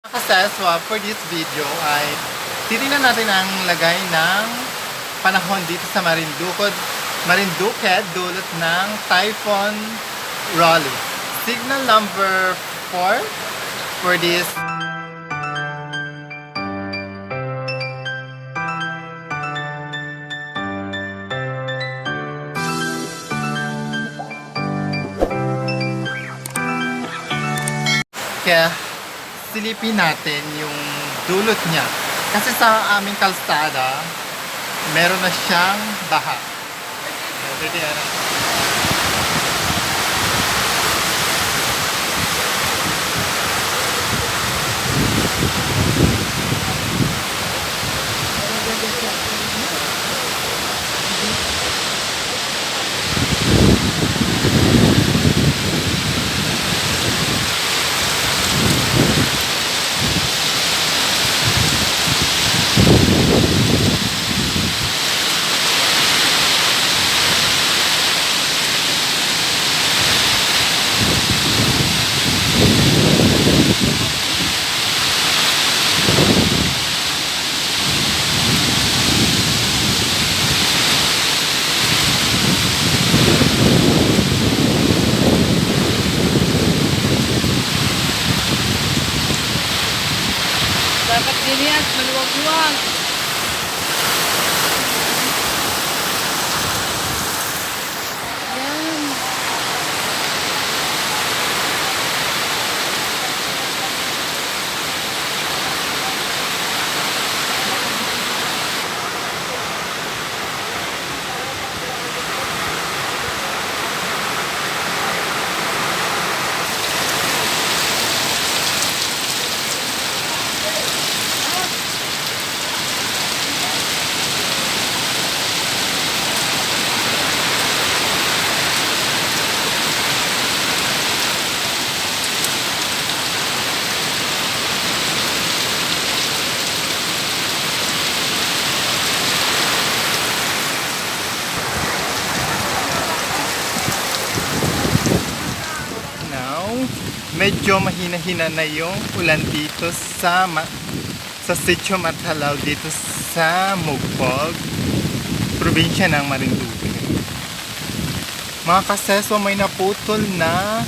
Kaseswa, for this video ay titingnan natin ang lagay ng panahon dito sa Marinduque dulot ng Typhoon Rolly. Signal number 4 for this kaya silipin natin yung dulot niya. Kasi sa aming kalsada, meron na siyang baha. Dapat din yan, maluwag-luwag. Yan. Medyo mahina-hina na yung ulan dito sa Sitio Matalaw dito sa Mugpog, probinsya ng Marinduque. Mga kaseswa, may naputol na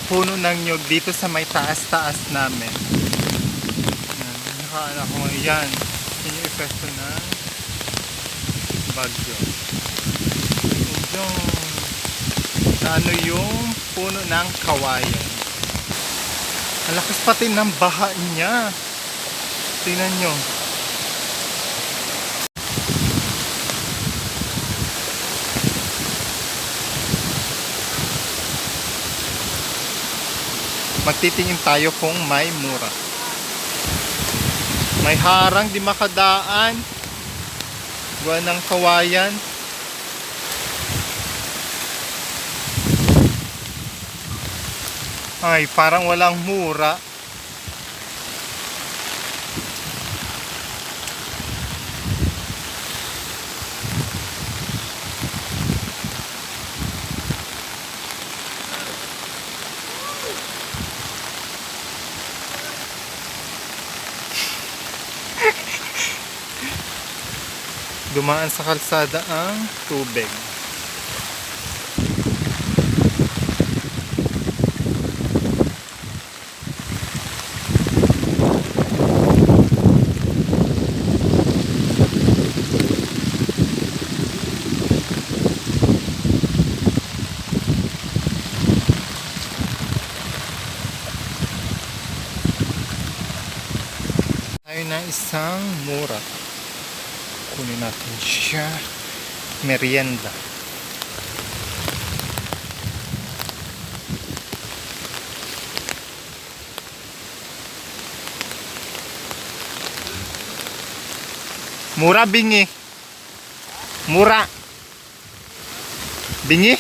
puno ng nyug dito sa may taas-taas namin. Nakaano ko yan. Yung epekto ng bagyo. Ano yung puno ng kawayan. Ang lakas pati ng baha niya. Tingnan nyo. Magtitingin tayo kung may mura. May harang, di makadaan. Buwan ng kawayan. Ay, parang walang mura. Dumaan sa kalsada ang tubig. Tayo na isang mura. Kunin natin siya. Merienda. Mura bingi. Mura. Bingi.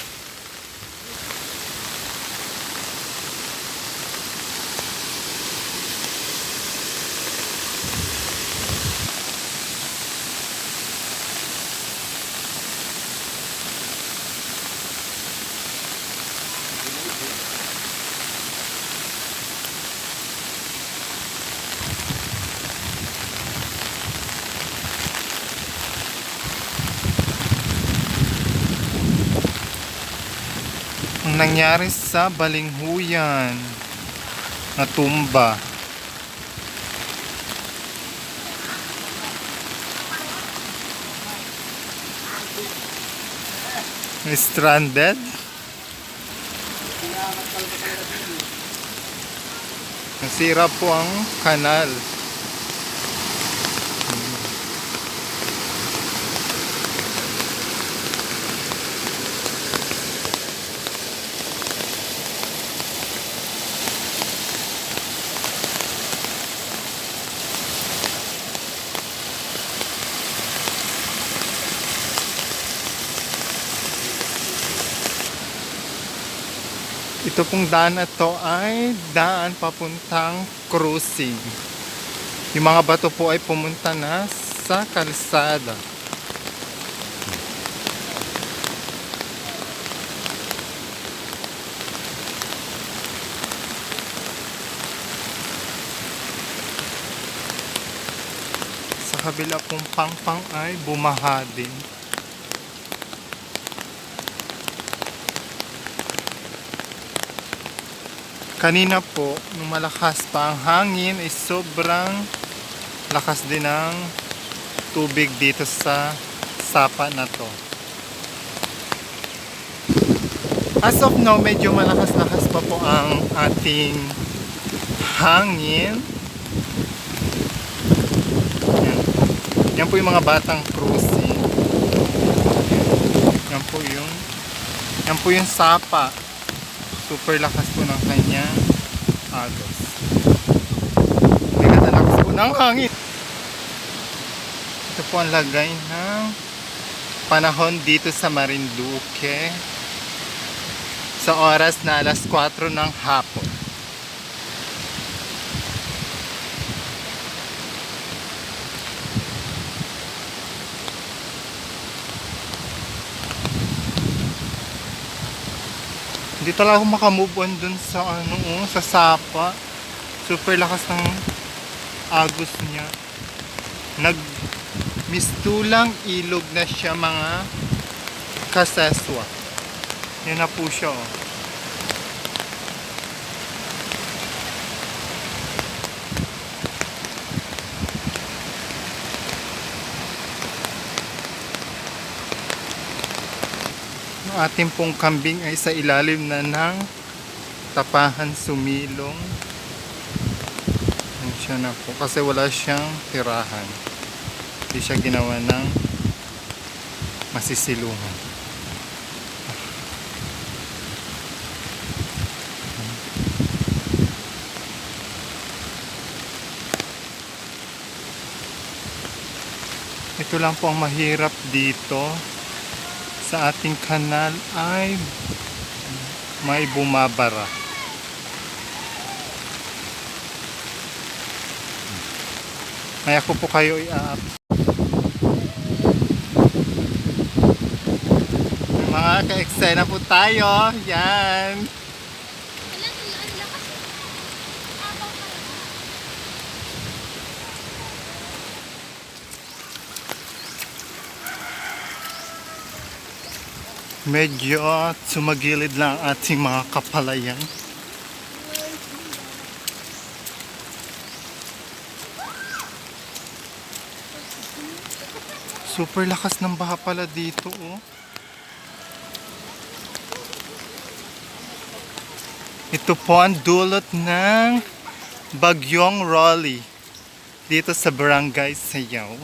nangyari sa Balinghuyan? Natumba. Stranded? Nasira po ang kanal. Ito pong daan na to ay daan papuntang cruising. Yung mga bato po ay pumunta na sa kalsada. Sa kabila pong pangpang ay bumaha din. Kanina po, nung malakas pa ang hangin, ay sobrang lakas din ng tubig dito sa sapa na to. As of now, medyo malakas-lakas pa po ang ating hangin. Yan. Yan po yung mga batang cruising. Yan po yung sapa. Super lakas po ng kanyang agos. May katalakas po ng hangin. Ito po ang lagay ng panahon dito sa Marinduque sa oras na alas 4 ng hapon. Hindi talaga ako makamove on dun sa sa sapa. Super lakas ng agos niya. Nagmistulang ilog na siya mga kaseswa. Yan na po siya, oh. Ating pong kambing ay sa ilalim na ng tapahan sumilong. Yan siya na po. Kasi wala siyang tirahan. Hindi siya ginawa ng masisilungan. Ito lang po ang mahirap dito. Sa ating kanal ay may bumabara. Maya ko po kayo i-up. Mga ka-eksena po tayo. Yan. Medyo sumagilid lang ating mga kapalayan. Super lakas ng baha pala dito, oh. Ito po ang dulot ng Bagyong Rolly dito sa Barangay Sayaw.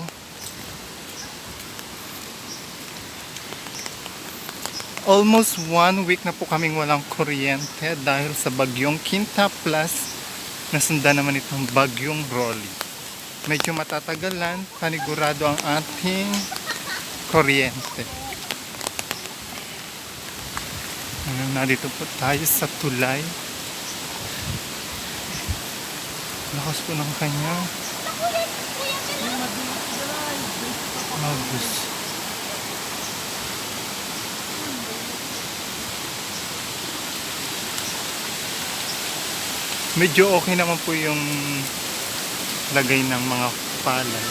Almost 1 week na po kaming walang kuryente dahil sa bagyong Quinta Plus na sundan naman itong bagyong Rolly. Medyo matatagalan, panigurado ang ating kuryente. Nandito po tayo sa tulay. Lakas po ng kanya. Agos. Medyo okay naman po yung lagay ng mga palay.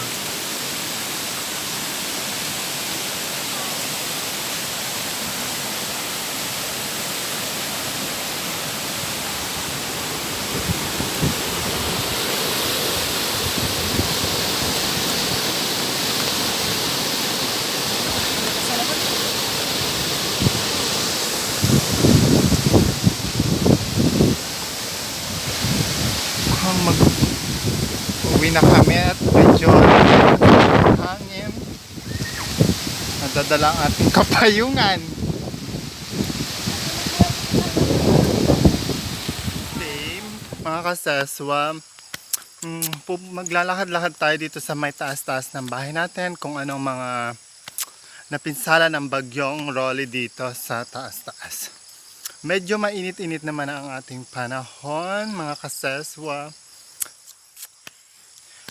Pauwi na kami at medyo hangin. Nadadala ang ating kapayungan. Same, mga kaseswa. Maglalakad-lakad tayo dito sa may taas-taas ng bahay natin kung anong mga napinsala ng bagyong Rolly dito sa taas-taas. Medyo mainit-init naman ang ating panahon, mga kaseswa.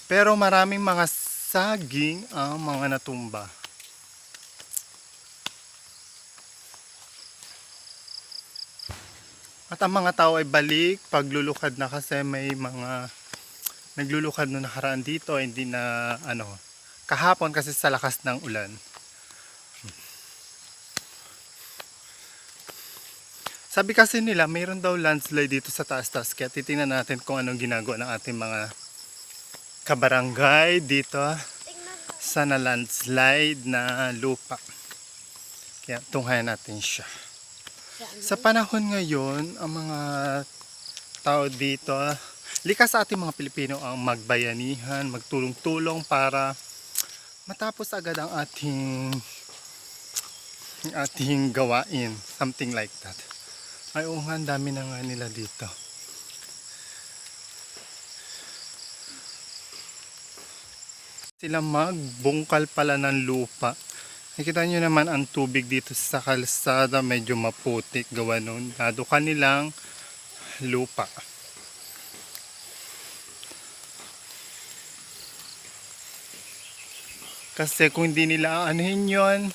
Pero maraming mga saging ang mga natumba. At ang mga tao ay balik paglulukad na kasi may mga naglulukad no nakaraan dito, hindi na kahapon kasi sa lakas ng ulan. Sabi kasi nila mayroon daw landslide dito sa taas-taas, kaya titingnan natin kung anong ginagawa ng ating mga kabarangay dito sa na landslide na lupa. Kaya tunghayan natin siya. Sa panahon ngayon, ang mga tao dito, likas sa ating mga Pilipino ang magbayanihan, magtulong-tulong para matapos agad ang ating gawain, something like that. Ay, oo nga, ang dami na nga nila dito. Sila magbungkal pala ng lupa. Nakita nyo naman ang tubig dito sa kalsada, medyo maputik gawa nun. Nado kanilang lupa. Kasi kung hindi nila anuhin yun,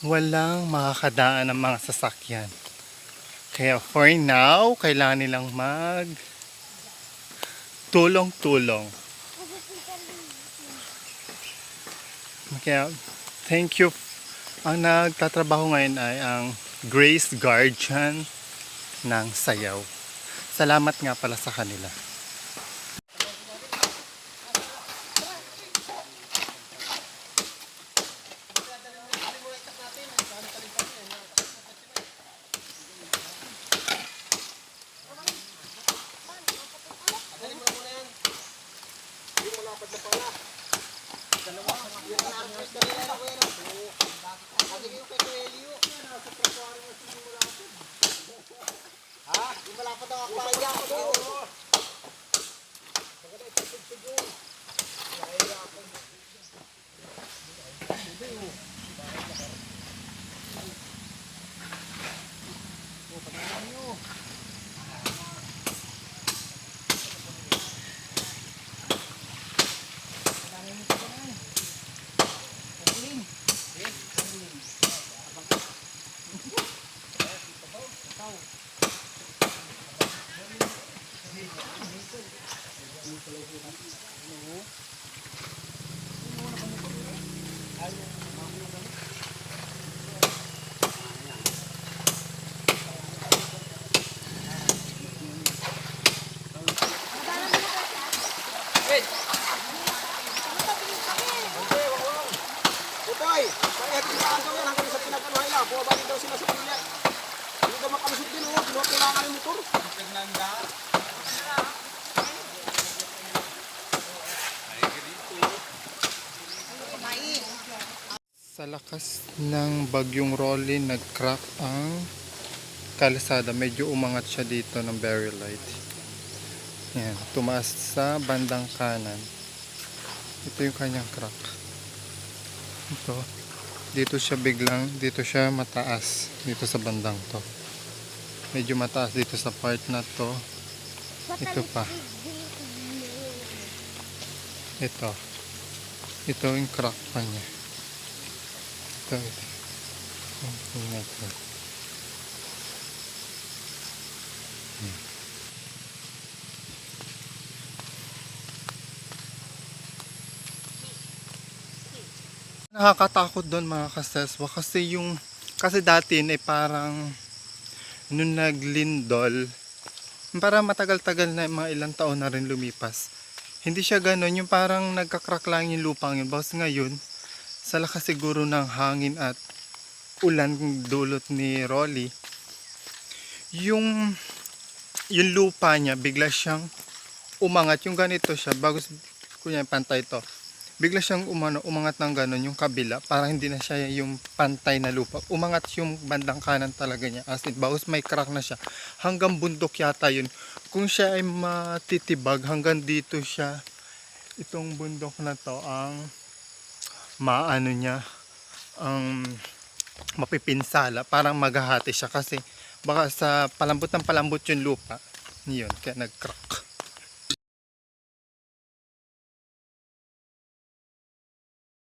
walang makakadaan ng mga sasakyan. Kaya for now, kailangan nilang tulong-tulong. Kaya thank you. Ang nagtatrabaho ngayon ay ang Grace Guardian ng Sayaw. Salamat nga pala sa kanila. Utoy, kaya tinaan daw yan hanggang sa pinag-anuhay na. Buwabalik daw sila sa pamilya. Hindi daw makalusot din o. Pinutulangan yung motor. Sa lakas ng bagyong Rolly, nag-crack ang kalsada. Medyo umangat siya dito ng very light. Yan, tumaas sa bandang kanan. Ito yung kanyang crack. Ito. Dito siya mataas. Dito sa bandang to. Medyo mataas dito sa part na to. Ito pa. Ito. Ito yung crack pa niya. Ito. Ito. Nakakatakot doon mga kaseswa kasi dati ay parang nung naglindol, para matagal-tagal na mga ilang taon na rin lumipas. Hindi siya gano'n, yung parang nagkakrak lang yung lupang yun. Basta ngayon, sa lakas siguro ng hangin at ulan dulot ni Rolly, yung lupa niya bigla siyang umangat yung ganito siya, bago kunya pantay to. Bigla siyang umangat ng ganon yung kabila para hindi na siya yung pantay na lupa. Umangat yung bandang kanan talaga niya. As in, bagus may crack na siya. Hanggang bundok yata yun. Kung siya ay matitibag, hanggang dito siya, itong bundok na to, ang maano niya, ang mapipinsala. Parang maghahati siya kasi baka sa palambot ng palambot yung lupa. Yun, kaya nag-crack.